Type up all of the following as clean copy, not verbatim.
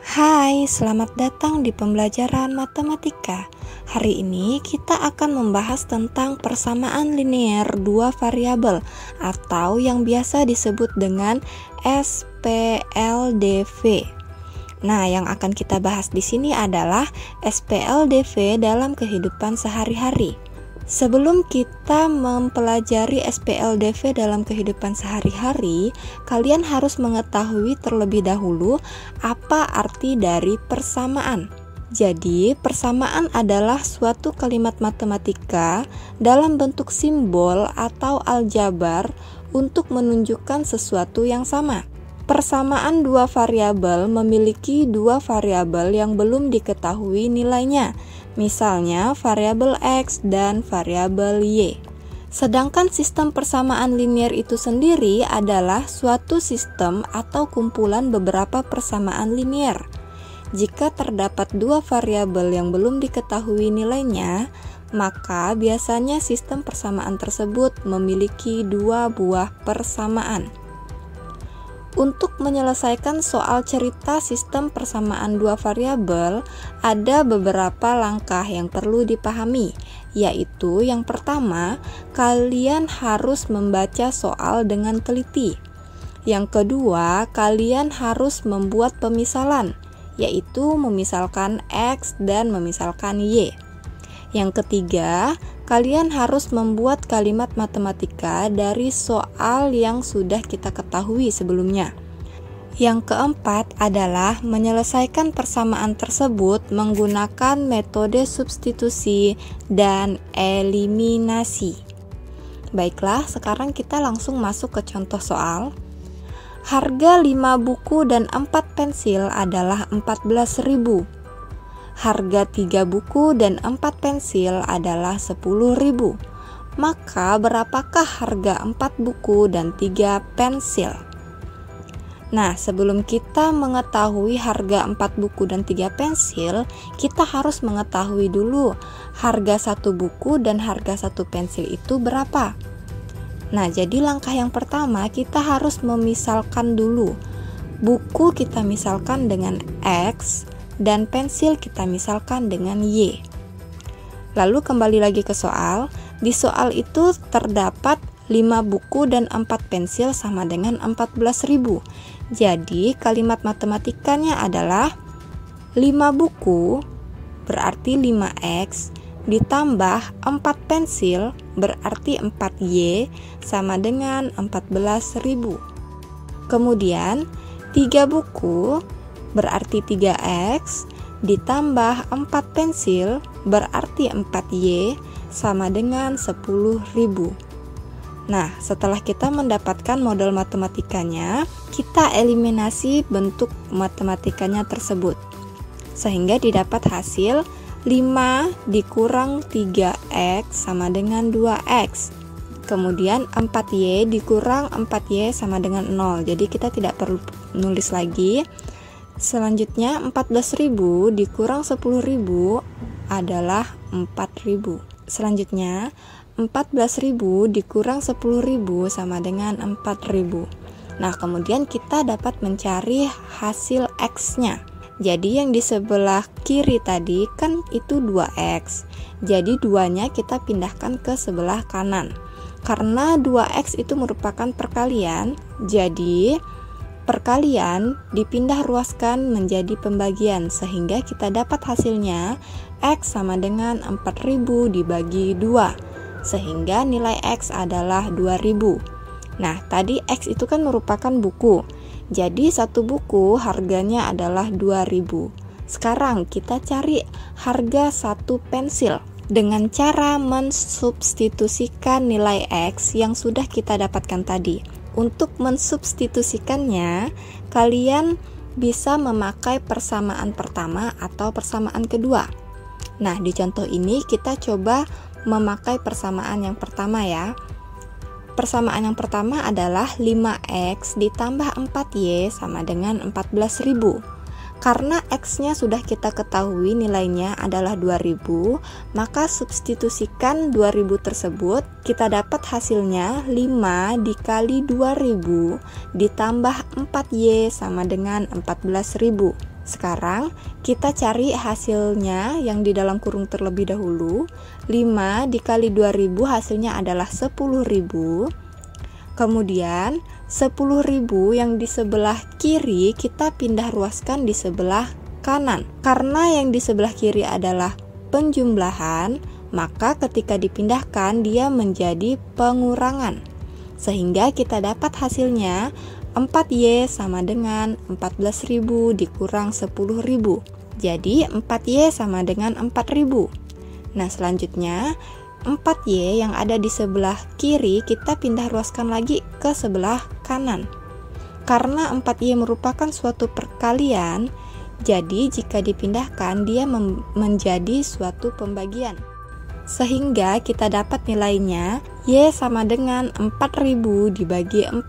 Hai, selamat datang di pembelajaran matematika. Hari ini kita akan membahas tentang persamaan linear dua variabel atau yang biasa disebut dengan SPLDV. Nah, yang akan kita bahas di sini adalah SPLDV dalam kehidupan sehari-hari. Sebelum kita mempelajari SPLDV dalam kehidupan sehari-hari, kalian harus mengetahui terlebih dahulu apa arti dari persamaan. Jadi, persamaan adalah suatu kalimat matematika dalam bentuk simbol atau aljabar untuk menunjukkan sesuatu yang sama. Persamaan dua variabel memiliki dua variabel yang belum diketahui nilainya, misalnya variabel X dan variabel Y. Sedangkan sistem persamaan linear itu sendiri adalah suatu sistem atau kumpulan beberapa persamaan linear. Jika terdapat dua variabel yang belum diketahui nilainya, maka biasanya sistem persamaan tersebut memiliki dua buah persamaan. Untuk menyelesaikan soal cerita sistem persamaan dua variabel, ada beberapa langkah yang perlu dipahami, yaitu yang pertama, kalian harus membaca soal dengan teliti. Yang kedua, kalian harus membuat pemisalan, yaitu memisalkan X dan memisalkan Y. Yang ketiga, kalian harus membuat kalimat matematika dari soal yang sudah kita ketahui sebelumnya. Yang keempat adalah menyelesaikan persamaan tersebut menggunakan metode substitusi dan eliminasi. Baiklah, sekarang kita langsung masuk ke contoh soal. Harga 5 buku dan 4 pensil adalah 14.000. Harga 3 buku dan 4 pensil adalah 10.000. Maka berapakah harga 4 buku dan 3 pensil? Nah, sebelum kita mengetahui harga 4 buku dan 3 pensil, kita harus mengetahui dulu harga 1 buku dan harga 1 pensil itu berapa. Nah, jadi langkah yang pertama kita harus memisalkan dulu. Buku kita misalkan dengan X dan pensil kita misalkan dengan Y. Lalu kembali lagi ke soal. Di soal itu terdapat 5 buku dan 4 pensil sama dengan 14.000. Jadi kalimat matematikanya adalah 5 buku berarti 5X ditambah 4 pensil berarti 4Y sama dengan 14.000. Kemudian 3 buku berarti 3X ditambah 4 pensil berarti 4Y sama dengan 10.000. Nah, setelah kita mendapatkan model matematikanya, kita eliminasi bentuk matematikanya tersebut. Sehingga didapat hasil 5 dikurang 3X sama dengan 2X. Kemudian 4Y dikurang 4Y sama dengan 0. Jadi kita tidak perlu nulis lagi. Selanjutnya 14.000 dikurang 10.000 adalah 4.000. Selanjutnya 14.000 dikurang 10.000 sama dengan 4.000. Nah, kemudian kita dapat mencari hasil X-nya. Jadi yang di sebelah kiri tadi kan itu 2X. Jadi 2-nya kita pindahkan ke sebelah kanan. Karena 2X itu merupakan perkalian, jadi perkalian dipindah ruaskan menjadi pembagian sehingga kita dapat hasilnya X sama dengan 4.000 dibagi 2 sehingga nilai X adalah 2.000. Nah, tadi X itu kan merupakan buku. Jadi satu buku harganya adalah 2.000. Sekarang kita cari harga satu pensil dengan cara mensubstitusikan nilai X yang sudah kita dapatkan tadi. Untuk mensubstitusikannya, kalian bisa memakai persamaan pertama atau persamaan kedua. Nah, di contoh ini kita coba memakai persamaan yang pertama ya. Persamaan yang pertama adalah 5X ditambah 4Y sama dengan 14.000. Karena X-nya sudah kita ketahui nilainya adalah 2000, maka substitusikan 2000 tersebut, kita dapat hasilnya 5 dikali 2000 ditambah 4Y sama dengan 14.000. Sekarang kita cari hasilnya yang di dalam kurung terlebih dahulu. 5 dikali 2000 hasilnya adalah 10.000. Kemudian 10.000 yang di sebelah kiri kita pindah ruaskan di sebelah kanan. Karena yang di sebelah kiri adalah penjumlahan, maka ketika dipindahkan dia menjadi pengurangan. Sehingga kita dapat hasilnya 4Y sama dengan 14.000 dikurang 10.000. Jadi 4Y sama dengan 4.000. Nah, selanjutnya 4Y yang ada di sebelah kiri kita pindah ruaskan lagi ke sebelah kanan. Karena 4Y merupakan suatu perkalian, jadi jika dipindahkan dia menjadi suatu pembagian. Sehingga kita dapat nilainya Y sama dengan 4.000 dibagi 4.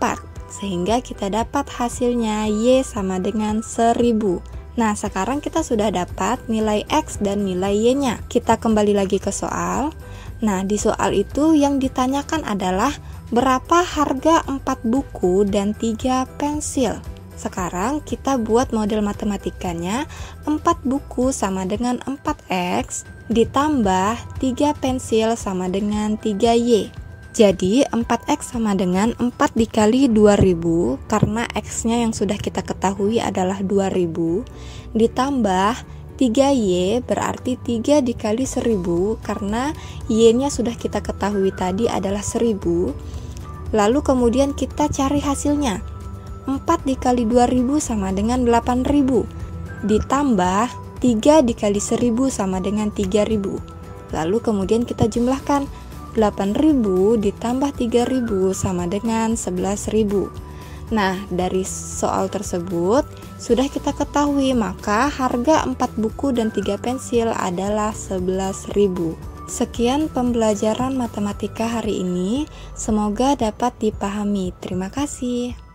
Sehingga kita dapat hasilnya Y sama dengan 1.000. Nah, sekarang kita sudah dapat nilai X dan nilai Y-nya. Kita kembali lagi ke soal. Nah, di soal itu yang ditanyakan adalah berapa harga 4 buku dan 3 pensil. Sekarang kita buat model matematikanya. 4 buku sama dengan 4X ditambah 3 pensil sama dengan 3Y. Jadi 4X sama dengan 4 dikali 2000, karena X-nya yang sudah kita ketahui adalah 2000, ditambah 3Y berarti 3 dikali 1000, karena Y-nya sudah kita ketahui tadi adalah 1000. Lalu kemudian kita cari hasilnya. 4 dikali 2000 sama dengan 8000, ditambah 3 dikali 1000 sama dengan 3000. Lalu kemudian kita jumlahkan. 8.000 ditambah 3.000 sama dengan 11.000. Nah, dari soal tersebut sudah kita ketahui maka harga 4 buku dan 3 pensil adalah 11.000. Sekian pembelajaran matematika hari ini, semoga dapat dipahami. Terima kasih.